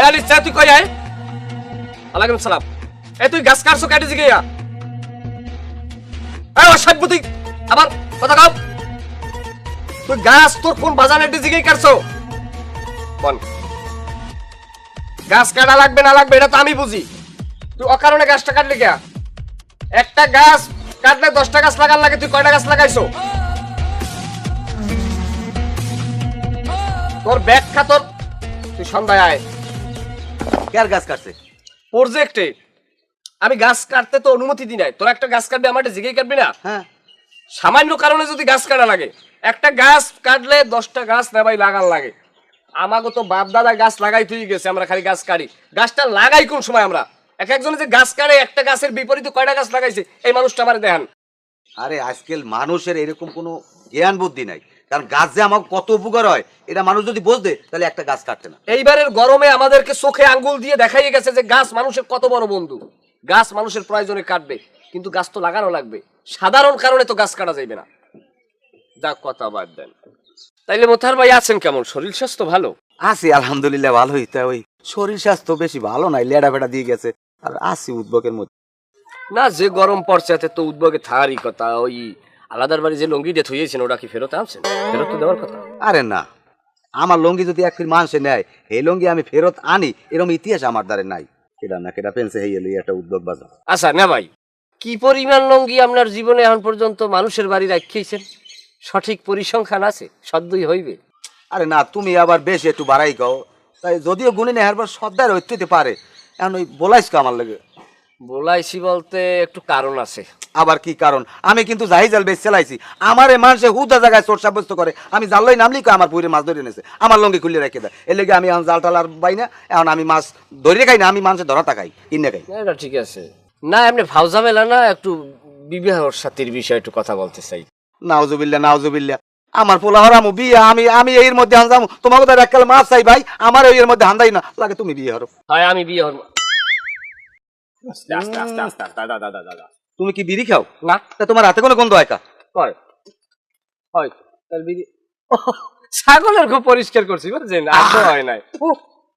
দেখালি ইচ্ছা তুই কই আয় ওয়ালাইকুম সালাম এই তুই গাছ কাটছো কাটে জিগে এই অসভ্য তুই আবার কথা কও তুই গাছ তোর কোন বাজারে জিগে কাটছো বল গাছ কাটা লাগবে না লাগবে এটা তো আমি বুঝি তুই অকারণে গাছটা কাটলি কে একটা গাছ কাটলে 10টা গাছ লাগার লাগে তুই কয়টা গাছ লাগাইছো তোর ব্যাখ্যা তোর তুই সন্ধ্যায় আয় কার গাছ কাটছে প্রজেক্টে আমি গাছ কাটতে তো অনুমতি দিই নাই তোর একটা গাছ কাটবি আমার জিগেই কাটবি না হ্যাঁ সামান্য কারণে যদি গাছ কাটা লাগে একটা গাছ কাটলে 10টা গাছ না ভাই লাগার লাগে আমাগো তো বাপ দাদা গাছ লাগাই তুই গেছে আমরা খালি গাছ কাটি গাছটা লাগাই কোন সময় আমরা এক একজনে যে গাছ কাটে একটা গাছের বিপরীতে কয়টা গাছ লাগাইছে এই মানুষটা আমার দেখান আরে আজকাল মানুষের এরকম কোনো জ্ঞান বুদ্ধি নাই কারণ গাছ যে আমাকে কত উপকার হয় এটা মানুষ যদি বুঝতে তাহলে একটা গাছ কাটতে না এইবারের গরমে আমাদেরকে চোখে আঙ্গুল দিয়ে দেখাই গেছে যে গাছ মানুষের কত বড় বন্ধু গাছ মানুষের প্রয়োজনে কাটবে কিন্তু গাছ তো লাগানো লাগবে সাধারণ কারণে তো গাছ কাটা যাইবে না যা কথা বাদ দেন তাইলে মোতাহার ভাই আছেন কেমন শরীর স্বাস্থ্য ভালো আছি আলহামদুলিল্লাহ ভালোই তা ওই শরীর স্বাস্থ্য বেশি ভালো নাই লেডা ফেডা দিয়ে গেছে আর আছি উদ্যোগের মধ্যে না যে গরম পড়ছে এতে তো উদ্যোগে থাকারই কথা ওই আলাদার বাড়ি যে লঙ্গি দিয়ে থইয়েছেন ওটা কি ফেরত আনছেন ফেরত তো দেওয়ার কথা আরে না আমার লঙ্গি যদি এক ফির মানুষে নেয় এই লঙ্গি আমি ফেরত আনি এরকম ইতিহাস আমার দ্বারে নাই কেডা না কেডা পেন্সে হয়ে এলো একটা উদ্যোগ বাজার আচ্ছা না ভাই কি পরিমাণ লঙ্গি আপনার জীবনে এখন পর্যন্ত মানুষের বাড়ি রাখিয়েছেন সঠিক পরিসংখ্যান আছে সদ্যই হইবে আরে না তুমি আবার বেশি একটু বাড়াই গাও তাই যদিও গুণে নেই একবার সদ্যার হইতে পারে এখন ওই বলাইস কা আমার লাগে বলাইছি বলতে একটু কারণ আছে আবার কি কারণ আমি কিন্তু জাহি জাল বেশ চালাইছি আমার এই মানুষে হুদা জায়গায় চোর সাব্যস্ত করে আমি জানলাই নামলি আমার পুরে মাছ ধরে এনেছে আমার লঙ্গি খুলে রেখে দেয় এর লেগে আমি এখন জাল টাল আর পাই না এখন আমি মাছ ধরে খাই না আমি মানুষের ধরা তাকাই কিনে খাই এটা ঠিক আছে না এমনি ভাউজামেলা না একটু বিবাহ সাথীর বিষয়ে একটু কথা বলতে চাই নাউজুবিল্লাহ নাউজুবিল্লাহ আমার পোলা হরামু বিয়ে আমি আমি এর মধ্যে হানজামু তোমাকে তো এককাল মাছ চাই ভাই আমার এর মধ্যে হান্দাই না লাগে তুমি বিয়ে হরো হয় আমি বিয়ে হব আস্তে আস্তে আস্তে আস্তে দাদা দাদা দাদা তুমি কি বিড়ি খাও না তা তোমার হাতে কোনো গন্ধ হয় কা হয় হয় তার বিড়ি ছাগলের খুব পরিষ্কার করছি বুঝছেন আর তো হয় নাই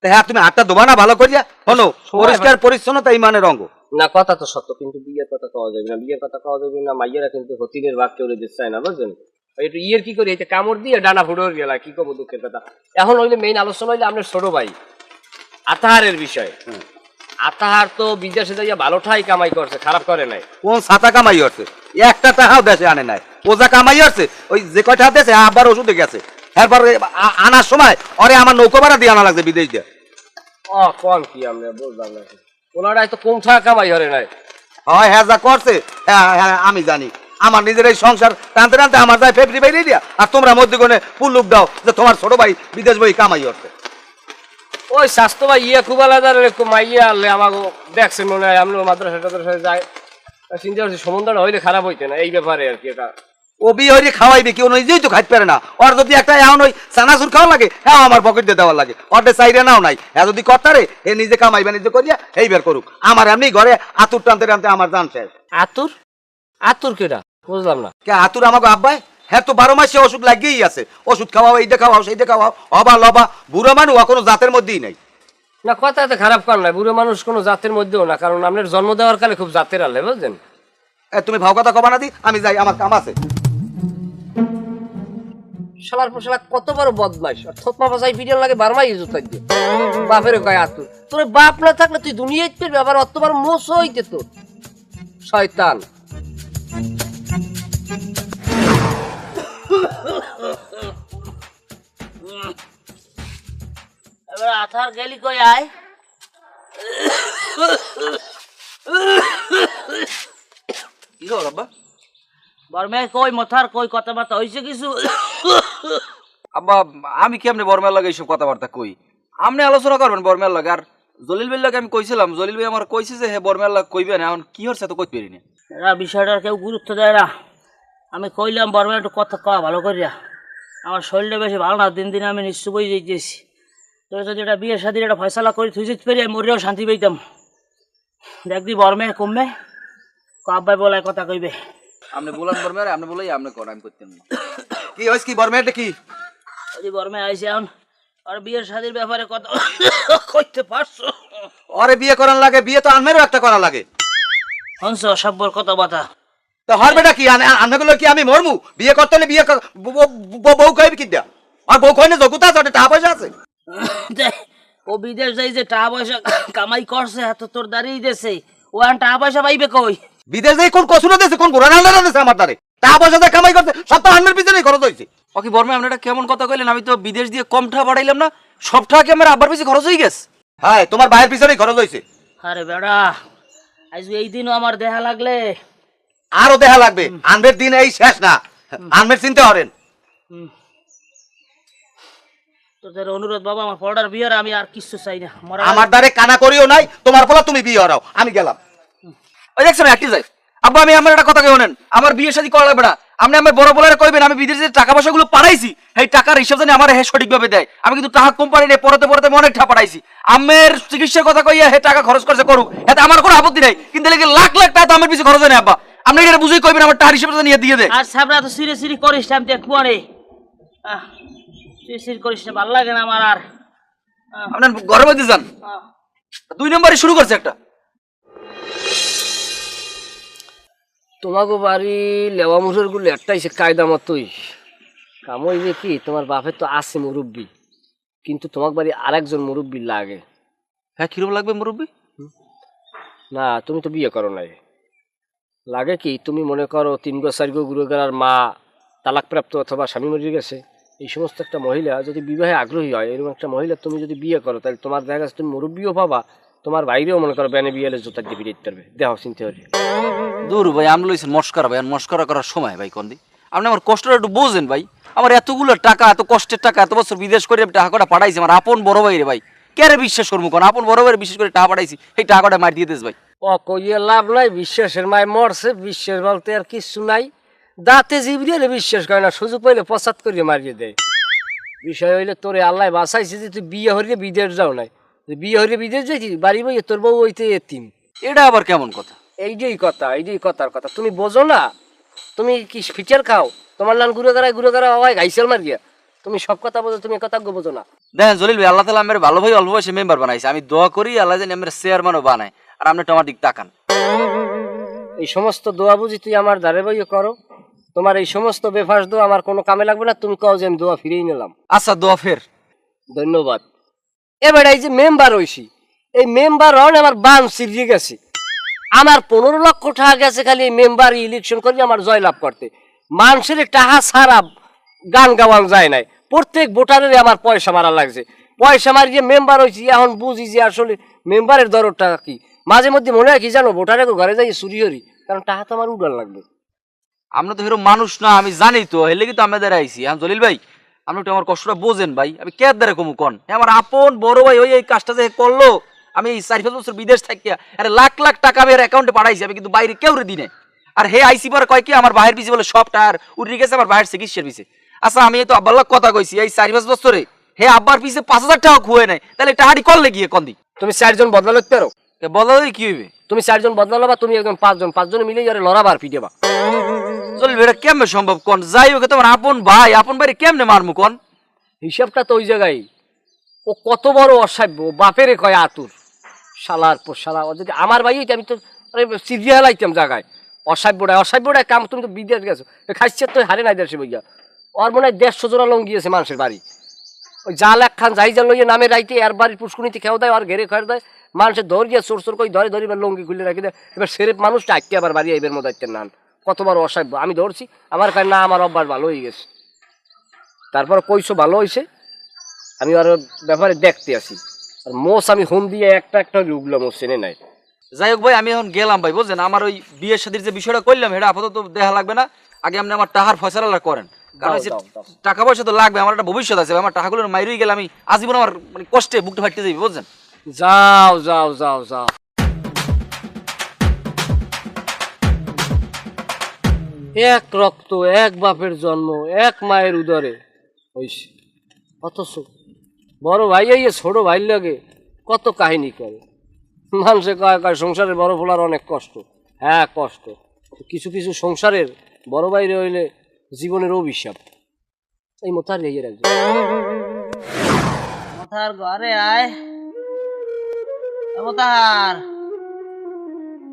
হ্যাঁ তুমি হাতটা দোবা না ভালো করিয়া শোনো পরিষ্কার পরিচ্ছন্নতা ইমানের অঙ্গ না কথা তো সত্য কিন্তু বিয়ের কথা কওয়া যাবে না বিয়ের কথা কওয়া যাবে না মাইয়েরা কিন্তু হতিনের ভাগ কেউ দিতে চায় না বুঝছেন একটু ইয়ের কি করি এটা কামড় দিয়ে ডানা ফুটো গেলা কি কব দুঃখের কথা এখন হইলে মেইন আলোচনা হইলে আপনার ছোট ভাই আতাহারের বিষয় আতাহার তো বিদেশে যাইয়া ভালো ঠাই কামাই করছে খারাপ করে নাই কোন ছাতা কামাই হচ্ছে একটা টাকাও দেশে আনে নাই ওজা কামাই হচ্ছে ওই যে কয়টা দেশে আবার ওষুধে গেছে এরপর আনার সময় ওরে আমার নৌকো ভাড়া দিয়ে আনা লাগছে বিদেশ দিয়ে ও কোন কি আমরা বুঝলাম না ওনারাই তো কম টাকা কামাই হরে নাই হয় হ্যাঁ যা করছে হ্যাঁ হ্যাঁ আমি জানি আমার নিজের এই সংসার টানতে টানতে আমার যায় ফেব্রি বাইরে দিয়া আর তোমরা মধ্যে পুল্লুক দাও যে তোমার ছোট ভাই বিদেশ বই কামাই হচ্ছে ওই স্বাস্থ্য ভাই ইয়ে খুব আলাদা মাইয়া আনলে আমাকে দেখছেন মনে হয় আমরা মাদ্রাসা টাদ্রাসায় যাই চিন্তা করছি সমুদ্রটা হইলে খারাপ হইতে না এই ব্যাপারে আর কি এটা ও বিয়ে হইলে খাওয়াইবে কেউ নিজেই তো খাইতে পারে না ওর যদি একটা এখন ওই চানাচুর খাওয়া লাগে হ্যাঁ আমার পকেট দিয়ে দেওয়ার লাগে ওরটা চাইরে নাও নাই হ্যাঁ যদি কর্তারে এ নিজে কামাইবে নিজে করিয়া এই বের করুক আমার এমনি ঘরে আতুর টানতে টানতে আমার জান শেষ আতুর আতুর কেটা বুঝলাম না কে আতুর আমাকে আব্বাই হ্যাঁ তো 12 মাসে ওষুধ লাগিয়েই আছে ওষুধ খাওয়াও এইটা খাওয়াও সেইটা খাওয়াও অবা লবা বুড়ো মানুষ কোনো জাতের মধ্যেই নাই না কথা এত খারাপ কারণ নাই বুড়ো মানুষ কোনো জাতের মধ্যেও না কারণ আপনার জন্ম দেওয়ার কালে খুব জাতের আলে বুঝলেন তুমি ভাও কথা কবা না দি আমি যাই আমার কাম আছে শালার পর শালা কত বড় বদমাইশ আর থতমা পাশাই পিডিয়াল লাগে বারমাই জুতাই দিয়ে বাপের কয় আতুর তোর বাপ না থাকলে তুই দুনিয়ায় পেয়ে আবার অতবার মোষ হইতে তোর শয়তান এবার আথার গেলি কই আয় কি হল আব্বা বর্মে কই মথার কই কথাবার্তা হয়েছে কিছু আব্বা আমি কেমনে বর্মের লাগে এইসব কথাবার্তা কই আপনি আলোচনা করবেন বর্মের লাগে আর জলিল ভাইয়ের লাগে আমি কইছিলাম জলিল ভাই আমার কইছে যে হে বর্মের লাগে কইবে না এখন কি হচ্ছে তো কইতে পারিনি এরা বিষয়টার কেউ গুরুত্ব দেয় না আমি কইলাম বর্মে একটু কথা কওয়া ভালো করিয়া আমার শরীরটা বেশি ভালো না দিন দিন আমি নিশ্চয় বই যেতেছি তোর যদি এটা বিয়ের সাথে একটা ফয়সালা করে থুই যেতে পারি আমি মরিয়াও শান্তি পাইতাম দেখবি বর্মে কমবে আব্বাই বলায় কথা কইবে আপনি বলেন বর্মে আপনি বলেই আপনি করেন আমি করতেন কি হইছে কি বর্মেটা কি যদি বর্মে আইসে এখন আর বিয়ের শাদীর ব্যাপারে কথা কইতে পারছো? ওরে বিয়ে করার লাগে, বিয়ে তো আনমেরও একটা করা লাগে। হংস সব্বর কথা বাতা। তো হরবেটা কি আনগুলো কি আমি মরমু? বিয়ে করতে হলে বিয়ে বউ কইবি কি দিয়া? আর বউ কইনে যোগ্যতা আছে, ওটা টাকা পয়সা আছে। ও বিদেশ যাই যে টাকা পয়সা কামাই করছে, এত তোর দাঁড়িয়ে দেছে, ও আর টাকা পয়সা পাইবে কই? বিদেশ যাই কোন কসুরা দেশে, কোন ঘোড়া নান্ডা দেশে আমার দ্বারে টাকা পয়সা দিয়ে কামাই করতে সব তো আনমের পিছনেই খরচ হয়েছে। ও কি বর্মা, আপনি এটা কেমন কথা কইলেন? আমি তো বিদেশ দিয়ে কম টাকা পাঠাইলাম না, সব টাকা কি আমার আব্বার পিছে খরচ হয়ে গেছে? হ্যাঁ, তোমার ভাইয়ের পিছনেই খরচ হয়েছে। আরে বেড়া, আজ এই দিনও আমার দেখা লাগলে আরো দেখা লাগবে। আনবের দিন এই শেষ না, আনবের চিনতে হরেন। তোদের অনুরোধ বাবা, আমার পড়ার বিয়ের আমি আর কিছু চাই না। আমার দ্বারে কানা করিও নাই, তোমার ফলে তুমি বিয়ে হরাও, আমি গেলাম। ওই দেখছেন একটি যাই। আব্বা, আমি আমার একটা কথা কই শোনেন, আমার বিয়ে শাদী করা লাগবে না। আপনি আমার বড় বলারে কইবেন আমি বিদেশে যে টাকা পয়সাগুলো পাঠাইছি, এই টাকার হিসাব জানি আমার হে সঠিকভাবে দেয়। আমি কিন্তু টাকা কম পারি নাই, পরতে পরতে অনেক টাকা পাঠাইছি। আমের চিকিৎসার কথা কইয়া হে টাকা খরচ করছে করুক, এতে আমার কোনো আপত্তি নাই, কিন্তু লেগে লাখ লাখ টাকা তো আমার পিছে খরচ হয় না। আব্বা, আপনি এটা বুঝেই কইবেন আমার টাকার হিসাব জানি দিয়ে দেয়। আর সাবরা তো সিরে সিরি করিস না, আমি দেখবো আরে সিরি সিরি করিস না, ভালো লাগে না আমার আর। আপনার ঘরের মধ্যে যান, 2 নম্বরে শুরু করছে একটা। তোমাকে বাড়ি লেওয়া মুসুর গুলো একটাই সে কায়দা মতোই কামই যে কি, তোমার বাপের তো আছে মুরব্বী, কিন্তু তোমার বাড়ি আরেকজন মুরব্বী লাগে। হ্যাঁ, কিরকম লাগবে মুরব্বী? না, তুমি তো বিয়ে করো নাই। লাগে কি, তুমি মনে করো 3 গো 4 গো গুরুগার মা, তালাকপ্রাপ্ত অথবা স্বামী মরে গেছে, এই সমস্ত একটা মহিলা যদি বিবাহে আগ্রহী হয়, এরকম একটা মহিলা তুমি যদি বিয়ে করো, তাহলে তোমার দেখা গেছে তুমি মুরব্বীও পাবা, তোমার বাইরেও মনে করো ব্যানে বিয়েলে জোতার দিয়ে বিয়ে দিতে পারবে। দেহ চিন্তা করি। দূর ভাই, আমি লইছেন মস্করা ভাই, আর মস্করা করার সময় ভাই কোন দি? আপনি আমার কষ্টটা একটু বোঝেন ভাই। আমার এতগুলো টাকা, এত কষ্টের টাকা, এত বছর বিদেশ করে টাকা কটা পাঠাইছি, আমার আপন বড় ভাই রে ভাই, কে রে বিশ্বাস করবো কোন? আপন বড় ভাই বিশেষ করে টাকা পাঠাইছি, এই টাকা কটা মার দিয়ে দিস ভাই। ও কইয়ে লাভ নাই, বিশ্বাসের মায় মরছে, বিশ্বাস বলতে আর কিছু নাই। দাঁতে জিবরিয়ে বিশ্বাস করে না, সুযোগ পাইলে পশ্চাৎ করিয়ে মারিয়ে দেয়। বিষয় হইলে তোরে আল্লাহ বাঁচাইছে যে তুই বিয়ে হরিয়ে বিদেশ যাও নাই, বিয়ে হরিয়ে বিদেশ যাইছি, বাড়ি বইয়ে তোর বউ ওইতে এতিম। এটা আবার কেমন কথা? এইটাই কথা, এইটাই কথার কথা। তুমি বোঝো না, তুমি কি ফিচার খাও? তোমার লাল ঘুরে গাড়ায় হওয়ায় গাইছেল মার গিয়া, তুমি সব কথা বোঝো, তুমি কথা বোঝো না। দেখেন জলিল ভাই, আল্লাহ তাআলা আমার ভালো ভাই অল্প বয়সে মেম্বার বানাইছে, আমি দোয়া করি আল্লাহ যেন আমার চেয়ারম্যানও বানায়, আর আপনি তো আমার দিক তাকান। এই সমস্ত দোয়া বুঝি তুই আমার দ্বারে বইয়ে করো? তোমার এই সমস্ত বেফাস দোয়া আমার কোনো কামে লাগবে না। তুমি কও যে আমি দোয়া ফিরেই নিলাম। আচ্ছা, দোয়া ফের। ধন্যবাদ। এবার এই যে মেম্বার হইছি, এই মেম্বার হন আমার বান সিরিয়ে গেছে। আমার 15 লক্ষ টাকা গেছে খালি এই মেম্বার ইলেকশন করি আমার জয়লাভ করতে। মানুষের টাকা ছাড়া গান গাওয়ান যায় নাই, প্রত্যেক ভোটারের আমার পয়সা মারা লাগছে। পয়সা মারিয়ে মেম্বার হয়েছি, এখন বুঝি যে আসলে মেম্বারের দরটা কি। মাঝে মধ্যে মনে হয় কি জানো, ভোটারের ঘরে যাই চুরি করি, কারণ টাকা তো আমার উড়ান লাগবে। আমরা তো হিরো মানুষ না, আমি জানি তো, হেলে কিন্তু আমি দ্বারা আইছি। এখন জলিল ভাই, আপনি একটু আমার কষ্টটা বোঝেন ভাই, আমি কে দ্বারা কমু কন? আমার আপন বড় ভাই ওই এই কাজটা যে করলো, আমি এই 4-5 বছর বিদেশ থাকিয়া আরে লাখ লাখ টাকা আমি অ্যাকাউন্টে পাঠাইছি, আমি কিন্তু বাইরে কেউ দিনে। আর হে আইসি পরে কয় কি আমার ভাইয়ের পিছে বলে সব টায়ার উড়ে গেছে আমার ভাইয়ের চিকিৎসার পিছে। আচ্ছা, আমি তো আব্বার কথা কইছি, এই 4-5 বছরে হে আব্বার পিছে 5000 টাকা খুয়ে নাই, তাহলে টাহাড়ি করলে গিয়ে কন্দি? তুমি 4 জন বদলা লইতে পারো? বদলাই কি হইবে? তুমি 4 জন বদলা লবা, তুমি একদম 5 জন, 5 জন মিলে যারে লড়াবার পিটেবা। জলিল এটা কেমনে সম্ভব কোন? যাই হোক, তোমার আপন ভাই, আপন ভাইরে কেমনে মারমু কোন? হিসাবটা তো ওই জায়গায়। ও কত বড় অসাধ্য, বাপেরে কয় আতুর, শালার পর শালা। ও যদি আমার ভাই হইতে আমি তো সিরিয়া লাইতাম জায়গায়। অসাব্যটায় কাম। তুমি তো বিদেশ গেছো, খাইছে তো হারে নাই দেশে বইয়া। ওর মনে হয় 150 জোড়া লং গিয়েছে মানুষের বাড়ি। ওই জাল একখান যাই জাল লইয়ে নামে রাইতে আর বাড়ির পুষ্কুনিতে খেয়ে দেয়, আর ঘেরে খয়ের দেয়। মানুষের ধর গিয়ে চোর চোর কই ধরে এবার লঙ্গি খুলে রাখি দেয়। এবার সেরেপ মানুষটা আটকে আবার বাড়ি এবার মতো নান। কত বড় অসাধ্য। আমি ধরছি, আমার কাছে না, আমার অভ্যাস ভালো হয়ে গেছে। তারপর কইছো ভালো হয়েছে, আমি আর ব্যাপারে দেখতে আসি। আর মোষ আমি হোম দিয়ে একটা একটা রুগলো মোষ চেনে নাই। যাই হোক ভাই, আমি এখন গেলাম ভাই, বুঝলেন? আমার ওই বিয়ের শাদীর যে বিষয়টা করলাম, এটা আপাতত দেখা লাগবে না। আগে আপনি আমার টাকার ফয়সালা করেন, কারণ টাকা পয়সা তো লাগবে, আমার একটা ভবিষ্যৎ আছে। আমার টাকাগুলো মাইরই গেলে আমি আজীবন আমার মানে কষ্টে বুকটা ফাটতে যাবে, বুঝছেন? যাও যাও যাও যাও। এক রক্ত, এক বাপের জন্ম, এক মায়ের উদরে হইছে, অথচ বড় ভাই এই ছোট ভাই লাগে কত কাহিনী করে। মানুষে কয় কয় সংসারের বড় ফোলার অনেক কষ্ট। হ্যাঁ কষ্ট, কিছু কিছু সংসারের বড় বাইরে হইলে জীবনের অভিশাপ। এই মতো আর রাখবে। মতার ঘরে আয়, মতার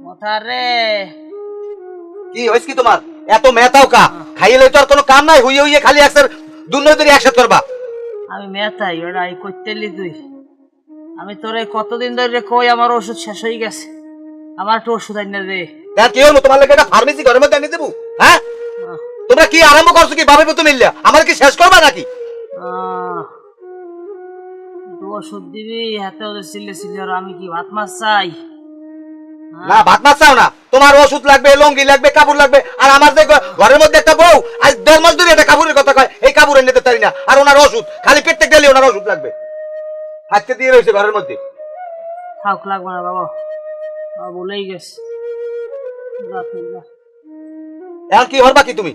মতার রে। কি হয়েছে কি তোমার? এত মেতাও কা খাইলে তো আর কোনো কাম নাই, হুইয়ে হুইয়ে খালি একসাথে দুর্নীতির একসাথে করবা। আমি মেথাই ওরা এই করতেলি তুই। আমি তোরে কতদিন ধরে কই আমার ওষুধ শেষ হয়ে গেছে, আমার একটু ওষুধ আইনা দে। দেখ কি হলো তোমার লাগে, একটা ফার্মেসি ঘরের মধ্যে এনে দেবো? হ্যাঁ, তোমরা কি আরম্ভ করছো কি বাবার মতো মিললে? আমার কি শেষ করবা নাকি? তুই ওষুধ দিবি হাতে ওদের চিল্লে চিল্লে, আর আমি কি ভাত মাছ চাই? না ভাত মাছ চাও না, তোমার ওষুধ লাগবে, লঙ্গি লাগবে, কাপড় লাগবে। আর আমার যে ঘরের মধ্যে একটা বউ আজ 1.5 মাস ধরে একটা কাপড়ের কথা কয়, এই কাপড় এনে দিতে পারি না। আর ওনার ওষুধ খালি পেটে গেলে ওনার ওষুধ লাগবে, আজকে দিয়ে রয়েছে ঘরের মধ্যে। থাক লাগবে না বাবা, বলেই গেছে। এখন কি হরবা কি তুমি?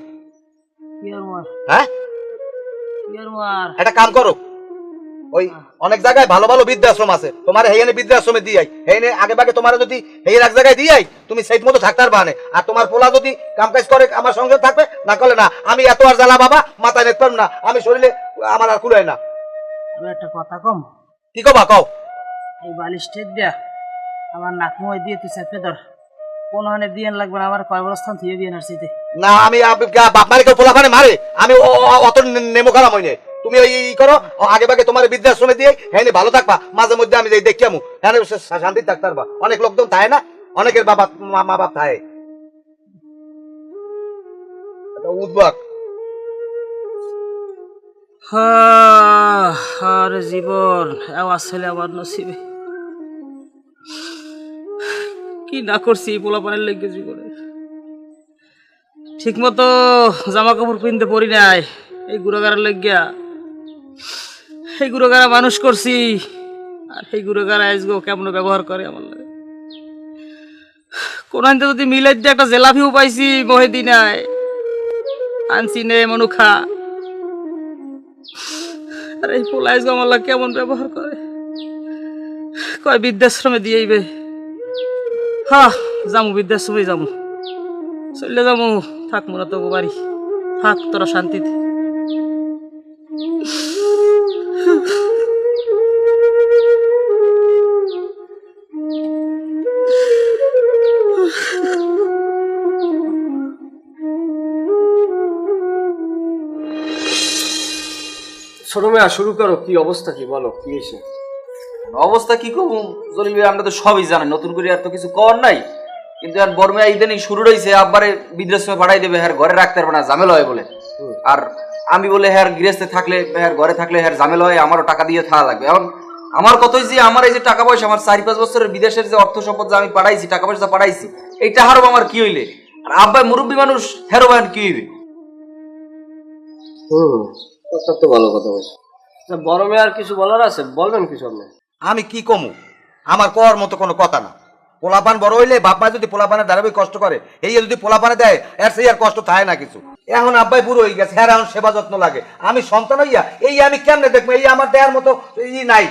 হ্যাঁ, একটা কাম করো, ওই অনেক জায়গায় ভালো ভালো বৃদ্ধাশ্রম আছে, তোমার হেইনে বৃদ্ধাশ্রমে দিয়াই, হেইনে আগে ভাগে তোমার যদি হেইর এক জায়গায় দিয়াই তুমি সেই মতো থাকতে পারবা না। আর তোমার পোলা যদি কাম কাজ করে আমার সঙ্গে থাকবে, না করলে না। আমি এত আর জ্বালা বাবা মাথায় নিতে পারবো না, আমি শরীরে আমার আর কুলায় না। আমি একটা কথা কম। কি কবা কও? এই বালিশটা দিয়া আমার নাক মুয়ে দিয়ে তুই চাপে ধর, কোন হানে দিয়ে লাগবে না, আমার কয় অবস্থান থেকে দিয়ে নার্সিতে না। আমি বাপ মালিকের পোলা ফানে মারে, আমি অত নেমো খারাপ হয়নি। তুমি ওই করো, আগে ভাগে তোমার বৃদ্ধাশ্রমে দিয়ে হ্যাঁ ভালো থাকবা, মাঝে মধ্যে আমি যাই দেখি আমু, হ্যাঁ শান্তি থাকতে পারবা। অনেক লোকজন থাকে না, অনেকের বাবা মা বাপ থাকে উদ্ভট। আরে জীবন আসলে আমার নসিবে কি না করছি, পোলা পানের লেগে জীবনে ঠিক মতো জামা কাপড় কিনতে পরি নাই, এই গুড়াগাড়ার লেগিয়া। এই গুড়াগাড়া মানুষ করছি, আর এই গুড়াগাড়া আজগো কেমন ব্যবহার করে আমার লাগে। কোন আনতে যদি মিলাই দিয়ে একটা জেলাপিও পাইছি মহেদিনায়, আনছি নে মনুখা। আর এই পোলা আজগো আমার লাগে কেমন ব্যবহার করে, কয় বৃদ্ধাশ্রমে দিয়েইবে। হ্যাঁ যামু, বৃদ্ধাশ্রমে যামু, চলে যামু, থাকবো না তোকে বাড়ি, থাক তোরা শান্তিতে। ছোট মেয়া শুরু করো, কি অবস্থা কি বলো, কি হয়েছে? অবস্থা কি কম জলিল ভাই, আমরা তো সবই জানি, নতুন করে আর তো কিছু কর নাই। কিন্তু আর বর্মে ইদানিং শুরু রয়েছে, আব্বারে বৃদ্ধাশ্রমে পাঠাই দেবে, হ্যাঁ ঘরে রাখতে পারবে না, ঝামেলা হয় বলে। আর আমি বলে হ্যাঁ গৃহস্থে থাকলে, হ্যাঁ ঘরে থাকলে হ্যাঁ ঝামেলা হয়, আমারও টাকা দিয়ে থাকা লাগবে। এখন আমার কতই যে আমার এই যে টাকা পয়সা, আমার 4-5 বছরের বিদেশের যে অর্থ সম্পদ যে আমি পাঠাইছি, টাকা পয়সা পাঠাইছি, এইটা হারব আমার কি হইলে? আর আব্বাই মুরব্বী মানুষ, হেরো ভাই কি হইবে? কথা তো ভালো কথা বলছো। বড় মেয়ে আর কিছু বলার আছে, বলবেন কিছু আপনি? আমি কি কমু, আমার কর মতো কোনো কথা না। পোলাপান বড় হইলে বাপ মা যদি পোলাপানের ধারাবাহিক কষ্ট করে, এই যদি পোলাপানে দেয় এর সেই আর কষ্ট থাকে না কিছু। এখন আব্বাই বুড়ো হয়ে গেছে, হ্যাঁ এখন সেবা যত্ন লাগে। আমি সন্তান হইয়া এই আমি কেমনে দেখবো, এই আমার দেয়ার মতো ই নাই।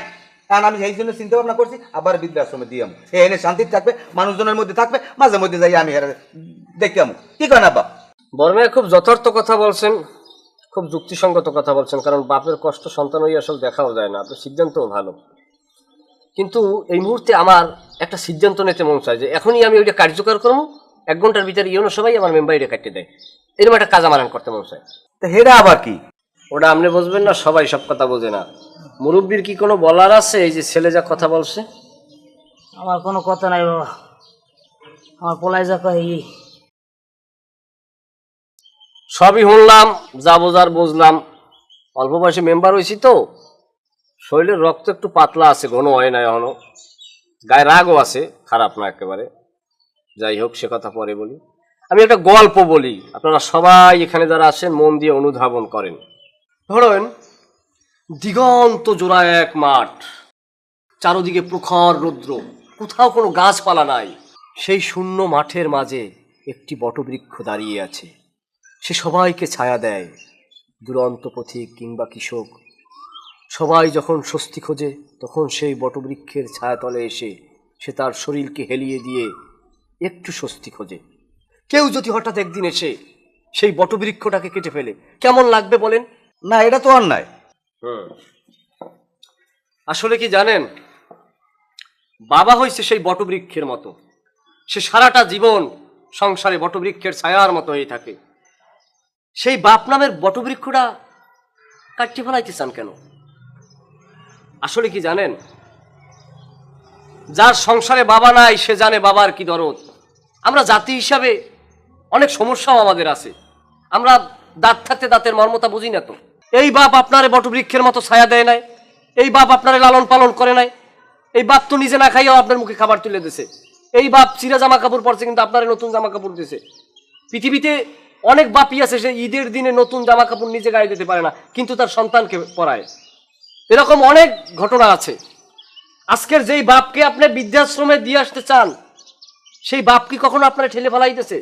কারণ আমি এই জন্য চিন্তা ভাবনা করছি আবার বৃদ্ধাশ্রমে দিয়ে আমি এনে শান্তি থাকবে, মানুষজনের মধ্যে থাকবে, মাঝে মধ্যে যাই আমি দেখি আমি। কি করেন আব্বা? বড় মেয়ে খুব যথার্থ কথা বলছেন, খুব যুক্তিসঙ্গত কথা বলছেন, কারণ বাপের কষ্ট সন্তান হয়ে আসলে দেখাও যায় না। আপনার সিদ্ধান্তও ভালো, কিন্তু এই মুহূর্তে আমার একটা সিদ্ধান্ত নিতে মন চায় যে এখনই আমি ওইটা কার্যকর করবো, 1 ঘন্টার ভিতরে ইউনো সবাই আমার মেম্বারিটা কাটিয়ে দেয়, এরকম একটা কাজ আমার করতে মন চায়। তো হেরা আবার কি? ওটা আপনি বুঝবেন না, সবাই সব কথা বোঝে না। মুরব্বীর কি কোনো বলার আছে? এই যে ছেলে যা কথা বলছে। আমার কোনো কথা নাই বাবা, আমার পোলাই যা কয় সবই শুনলাম, যা বোঝার বুঝলাম। অল্প বয়সে মেম্বার হয়েছি তো, শরীরের রক্ত একটু পাতলা আছে, ঘন হয় না এখনো, গায়ে রাগও আছে, খারাপ না একেবারে। যাই হোক, সে কথা পরে বলি। আমি একটা গল্প বলি, আপনারা সবাই এখানে যারা আসেন মন দিয়ে অনুধাবন করেন। ধরেন দিগন্ত জোড়া এক মাঠ, চারদিকে প্রখর রৌদ্র, কোথাও কোনো গাছপালা নাই। সেই শূন্য মাঠের মাঝে একটি বটবৃক্ষ দাঁড়িয়ে আছে, সে সবাইকে ছায়া দেয়। দুরন্ত পথিক কিংবা কৃষক সবাই যখন স্বস্তি খোঁজে, তখন সেই বটবৃক্ষের ছায়াতলে এসে সে তার শরীরকে হেলিয়ে দিয়ে একটু স্বস্তি খোঁজে। কেউ যদি হঠাৎ একদিন এসে সেই বটবৃক্ষটাকে কেটে ফেলে, কেমন লাগবে বলেন? না, এটা তো অন্যায়। আসলে কি জানেন, বাবা হইছে সেই বটবৃক্ষের মতো, সে সারাটা জীবন সংসারে বটবৃক্ষের ছায়ার মতো হয়ে থাকে। সেই বাপ নামের বটবৃক্ষটা কাটতে ফেলাইতে চান কেন? আসলে কি জানেন, যার সংসারে বাবা নাই সে জানে বাবার কি দরদ। আমরা জাতি হিসাবে অনেক সমস্যাও আমাদের আছে, আমরা দাঁত থাকতে দাঁতের মর্মতা বুঝি না তো। এই বাপ আপনারে বটবৃক্ষের মতো ছায়া দেয় নাই, এই বাপ আপনারে লালন পালন করে নাই, এই বাপ তো নিজে না খাইয়াও আপনার মুখে খাবার তুলে দিছে, এই বাপ চিরা জামা কাপড় পরছে কিন্তু আপনারে নতুন জামা কাপড় দিছে। পৃথিবীতে অনেক বাপই আছে সে ঈদের দিনে নতুন জামা কাপড় নিজে গায়ে দিতে পারে না, কিন্তু তার সন্তানকে পরায়। এরকম অনেক ঘটনা আছে। আজকের যেই বাপকে আপনি বৃদ্ধাশ্রমে দিয়ে আসতে চান, সেই বাপ কি কখনো আপনারা ঠেলে ফেলাইতেছে?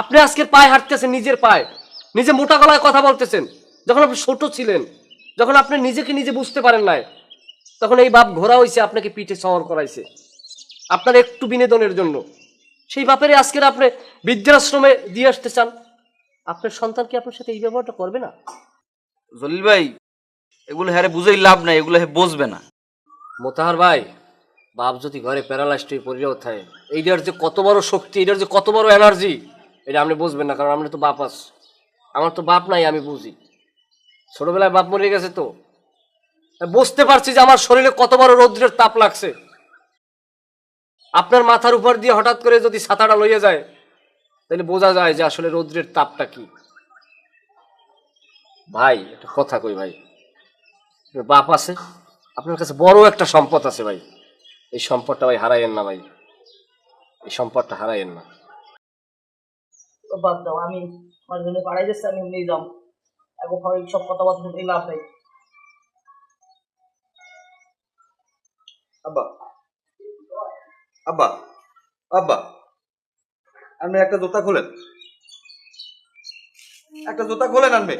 আপনি আজকের পায়ে হাঁটতেছেন, নিজের পায়ে, নিজে মোটা গলায় কথা বলতেছেন। যখন আপনি ছোট ছিলেন, যখন আপনি নিজেকে নিজে বুঝতে পারেন নাই, তখন এই বাপ ঘোরা হয়েছে, আপনাকে পিঠে শহর করাইছে আপনার একটু বিনোদনের জন্য। সেই বাপের আজকের আপনি বৃদ্ধাশ্রমে দিয়ে আসতে চান, আপনার সন্তান কি আপনার সাথে এই ব্যবহারটা করবে না? জলিল ভাই, এগুলো হ্যারে বুঝেই লাভ নাই, এগুলো হে বুঝবে না। মোতাহার ভাই, বাপ যদি ঘরে প্যারালাইজড হয়ে পড়েও থাকে, এইটার যে কত বড় শক্তি, এটার যে কত বড় এনার্জি, এটা আপনি বুঝবেন না, কারণ আপনি তো বাপ আস। আমার তো বাপ নাই, আমি বুঝি। ছোটবেলায় বাপ মরে গেছে, তো বুঝতে পারছি যে আমার শরীরে কত বড় রৌদ্রের তাপ লাগছে। আপনার মাথার উপর দিয়ে হঠাৎ করে যদি ছাতাটা লইয়া যায়, তাহলে বোঝা যায় যে আসলে রৌদ্রের তাপটা কি। ভাই একটা কথা কই ভাই, বাপ আছে, আপনার কাছে বড় একটা সম্পদ আছে ভাই, এই সম্পদটা ভাই হারাইয়েন না ভাই, এই সম্পদটা হারাইয়েন না। তো বাদ দাও, আমি আমার জন্য পাড়াই যাচ্ছে, আমি নিয়ে যাও। এখন হয় সব কথাবার্তা শুনতে লাভ নেই। আব্বা, আব্বা, আব্বা, আপনি একটা জুতা খোলেন, একটা জুতা খোলেন। আনবে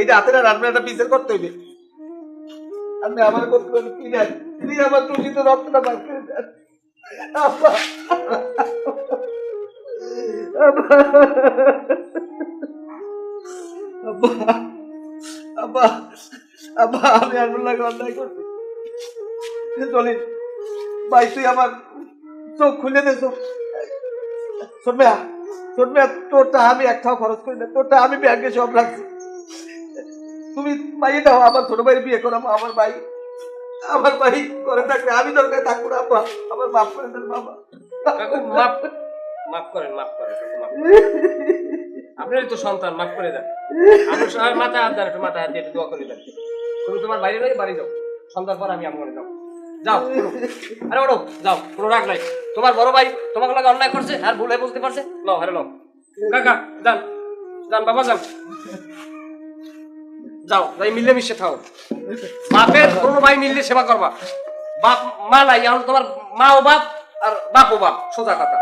এইটা হাতে না রানবে, একটা পিসের করতে হইবে। আপনি আমার করতে পারেন কি নেন, প্লিজ আমার দূষিত রক্তটা বাদ করে দেন। আব্বা, আব্বা, আব্বা, আব্বা, আমি আনবো লাগে অন্যায় করছি। চলি ভাই, তুই আমার চোখ খুলে দে। শোনবে, শোনবে, তোরটা আমি একটাও খরচ করি না, তোরটা আমি ব্যাংকে সব রাখছি। তুমি মাইয়ে দাও, আমার ছোট ভাইয়ের বিয়ে করাবো। আমার ভাই, আমার ভাই করে থাকলে আমি দরকার থাকবো না। আব্বা, আমার মাফ করে দেন বাবা। মাফ মাফ করেন, মাফ করেন, আপনারই তো সন্তান, মাফ করে দেন। আমার সবাই মাথায় হাত দেন, একটু মাথায় হাত দিয়ে একটু দোয়া করে দেন। তুমি তোমার বাইরে নয়, বাড়ি যাও, সন্ধ্যার পর আমি আমার যাও। যাও, আরে ওড়ো, যাও, কোনো রাগ নাই। তোমার বড় ভাই তোমাকে লাগে অন্যায় করছে, আর ভুল হয়ে বুঝতে পারছে। নাও, হারে নাও, কাকা যান, যান বাবা যান, যাও, যাই মিলেমিশে খাও। বাপের কোনো ভাই মিললে সেবা করবা। বাপ মা নাই, এখন তোমার মা ও বাপ আর বাপ ও বাপ, সোজা কথা।